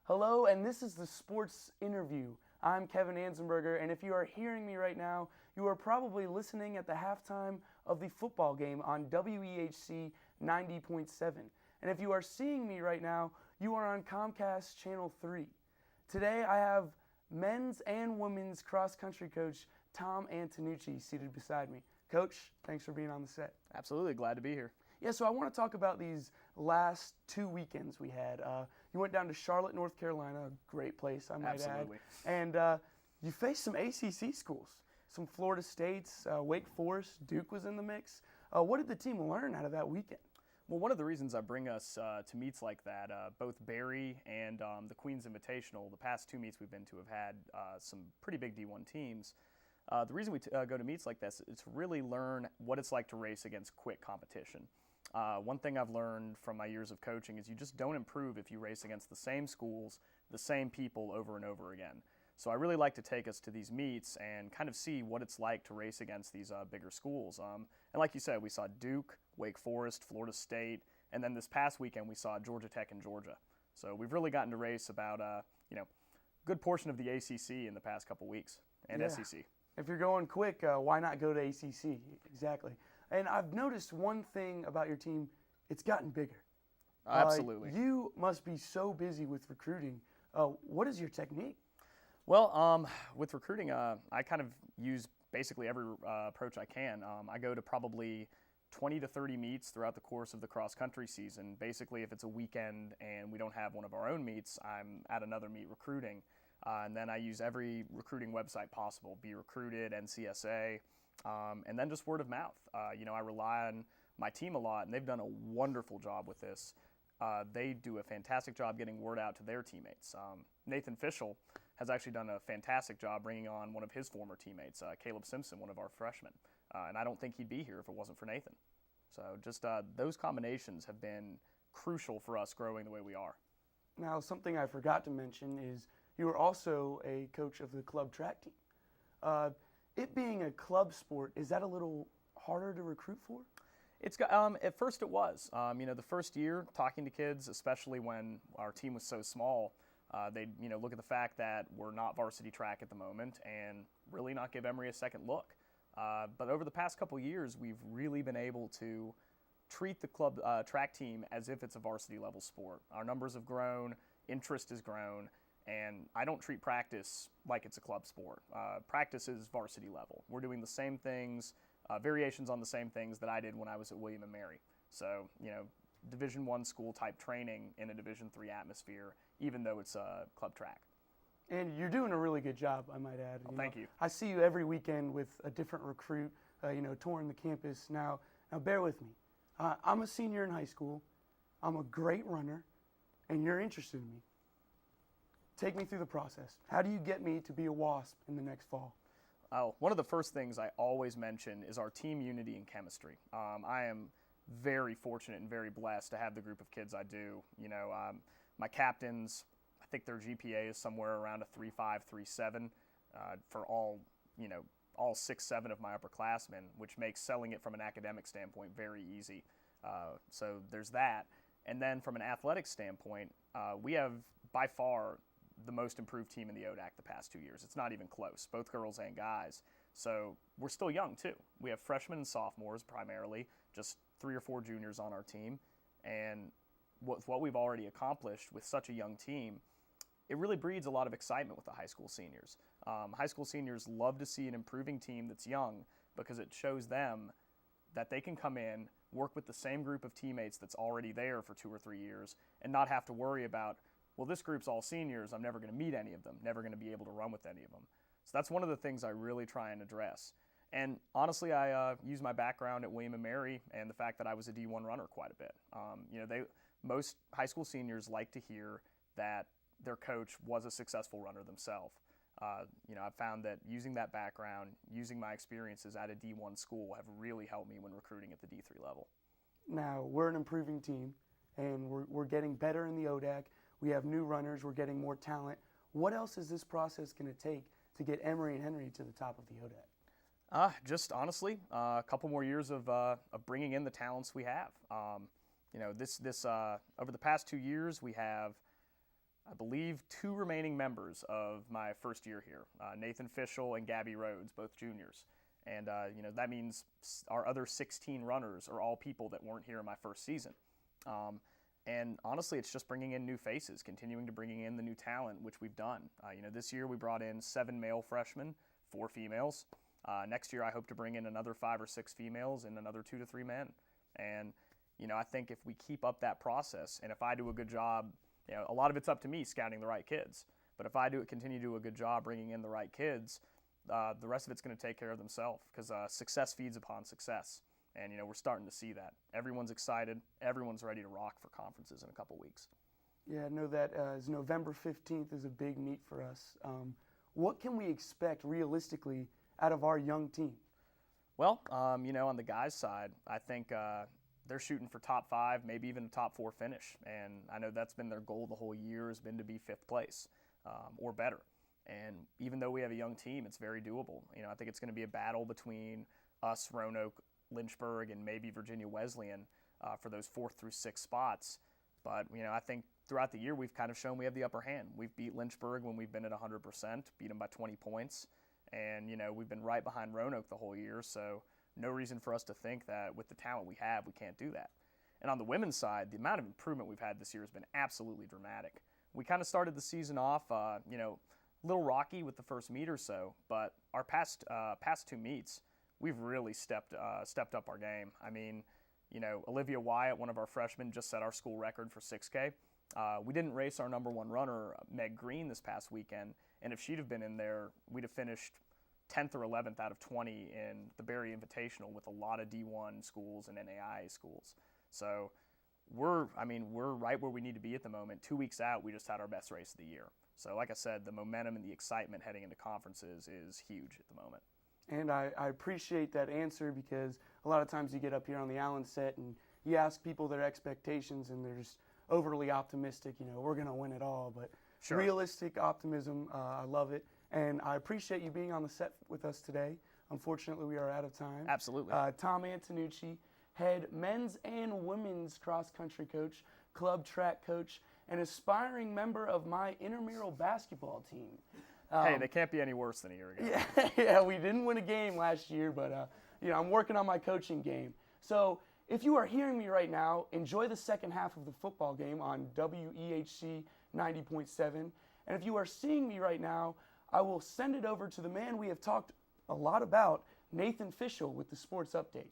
Hello, and this is the Sports Interview. I'm Kevin Anzenberger, and if you are hearing me right now, you are probably listening at the halftime of the football game on WEHC 90.7. And if you are seeing me right now, you are on Comcast Channel 3. Today I have men's and women's cross-country coach Tom Antonucci seated beside me. Coach, thanks for being on the set. Absolutely, glad to be here. Yeah, so I want to talk about these last 2 weekends we had. You went down to Charlotte, North Carolina, a great place, I might Absolutely. add. And you faced some ACC schools, some Florida States, Wake Forest, Duke was in the mix. What did the team learn out of that weekend? Well, one of the reasons I bring us to meets like that, both Barry and the Queen's Invitational, the past 2 meets we've been to have had some pretty big D1 teams. The reason we go to meets like this is to really learn what it's like to race against quick competition. One thing I've learned from my years of coaching is you just don't improve if you race against the same schools, the same people over and over again. So I really like to take us to these meets and kind of see what it's like to race against these bigger schools. And like you said, we saw Duke, Wake Forest, Florida State, and then this past weekend we saw Georgia Tech and Georgia. So we've really gotten to race about a good portion of the ACC in the past couple weeks and SEC. If you're going quick, why not go to ACC? Exactly. And I've noticed one thing about your team, it's gotten bigger. Absolutely. You must be so busy with recruiting. What is your technique? Well, with recruiting, I kind of use basically every approach I can. I go to probably 20 to 30 meets throughout the course of the cross-country season. Basically, if it's a weekend and we don't have one of our own meets, I'm at another meet recruiting. And then I use every recruiting website possible, Be Recruited, NCSA, and then just word of mouth. I rely on my team a lot, and they've done a wonderful job with this. They do a fantastic job getting word out to their teammates. Nathan Fischel has actually done a fantastic job bringing on one of his former teammates, Caleb Simpson, one of our freshmen. And I don't think he'd be here if it wasn't for Nathan. So just those combinations have been crucial for us growing the way we are. Now, something I forgot to mention is you are also a coach of the club track team. It being a club sport, is that a little harder to recruit for? At first it was. The first year, talking to kids, especially when our team was so small, they'd look at the fact that we're not varsity track at the moment and really not give Emory a second look. But over the past couple years, we've really been able to treat the club track team as if it's a varsity level sport. Our numbers have grown, interest has grown, and I don't treat practice like it's a club sport. Practice is varsity level. We're doing the same things, variations on the same things that I did when I was at William & Mary. So, Division I school type training in a Division III atmosphere, even though it's club track. And you're doing a really good job, I might add. Thank you. I see you every weekend with a different recruit, touring the campus. Now bear with me. I'm a senior in high school. I'm a great runner, and you're interested in me. Take me through the process. How do you get me to be a WASP in the next fall? Oh, one of the first things I always mention is our team unity and chemistry. I am very fortunate and very blessed to have the group of kids I do. My captains, I think their GPA is somewhere around a 3.5, 3.7 for all 6-7 of my upperclassmen, which makes selling it from an academic standpoint very easy. So there's that. And then from an athletic standpoint, we have by far the most improved team in the ODAC the past 2 years. It's not even close, both girls and guys. So we're still young too. We have freshmen and sophomores primarily, just 3 or 4 juniors on our team. And with what we've already accomplished with such a young team, it really breeds a lot of excitement with the high school seniors. High school seniors love to see an improving team that's young because it shows them that they can come in, work with the same group of teammates that's already there for 2 or 3 years, and not have to worry about, well, this group's all seniors, I'm never going to meet any of them, never going to be able to run with any of them. So that's one of the things I really try and address. And honestly, I use my background at William & Mary and the fact that I was a D1 runner quite a bit. Most high school seniors like to hear that their coach was a successful runner themselves. I've found that using that background, using my experiences at a D1 school have really helped me when recruiting at the D3 level. Now, we're an improving team, and we're getting better in the ODAC. We have new runners. We're getting more talent. What else is this process going to take to get Emory and Henry to the top of the ODAC? Just honestly, a couple more years of bringing in the talents we have. Over the past 2 years, we have I believe, 2 remaining members of my first year here, Nathan Fischel and Gabby Rhodes, both juniors. And, that means our other 16 runners are all people that weren't here in my first season. And honestly, it's just bringing in new faces, continuing to bringing in the new talent, which we've done. This year we brought in 7 male freshmen, 4 females. Next year I hope to bring in another 5 or 6 females and another 2 to 3 men. And, I think if we keep up that process, and if I do a good job, a lot of it's up to me scouting the right kids. But if I continue to do a good job bringing in the right kids, the rest of it's going to take care of themselves, because success feeds upon success. And, we're starting to see that. Everyone's excited. Everyone's ready to rock for conferences in a couple weeks. Yeah, I know that is November 15th is a big meet for us. What can we expect realistically out of our young team? Well, on the guys' side, I think they're shooting for top 5, maybe even a top 4 finish. And I know that's been their goal the whole year, has been to be 5th place or better. And even though we have a young team, it's very doable. I think it's going to be a battle between us, Roanoke, Lynchburg, and maybe Virginia Wesleyan for those 4th through 6th spots. But, I think throughout the year we've kind of shown we have the upper hand. We've beat Lynchburg when we've been at 100%, beat them by 20 points. And, we've been right behind Roanoke the whole year, so no reason for us to think that with the talent we have, we can't do that. And on the women's side, the amount of improvement we've had this year has been absolutely dramatic. We kind of started the season off, a little rocky with the first meet or so, but our past 2 meets, we've really stepped up our game. I mean, Olivia Wyatt, one of our freshmen, just set our school record for 6K. We didn't race our number 1 runner, Meg Green, this past weekend, and if she'd have been in there, we'd have finished 10th or 11th out of 20 in the Berry Invitational with a lot of D1 schools and NAIA schools. So we're right where we need to be at the moment. 2 weeks out, we just had our best race of the year. So like I said, the momentum and the excitement heading into conferences is huge at the moment. And I appreciate that answer, because a lot of times you get up here on the Allen set and you ask people their expectations and they're just overly optimistic, we're going to win it all. But sure. Realistic optimism, I love it. And I appreciate you being on the set with us today. Unfortunately, we are out of time. Absolutely. Tom Antonucci, head men's and women's cross-country coach, club track coach, and aspiring member of my intramural basketball team. Hey, they can't be any worse than a year ago. Yeah, we didn't win a game last year, but I'm working on my coaching game. So if you are hearing me right now, enjoy the second half of the football game on WEHC 90.7. And if you are seeing me right now, I will send it over to the man we have talked a lot about, Nathan Fischel, with the Sports Update.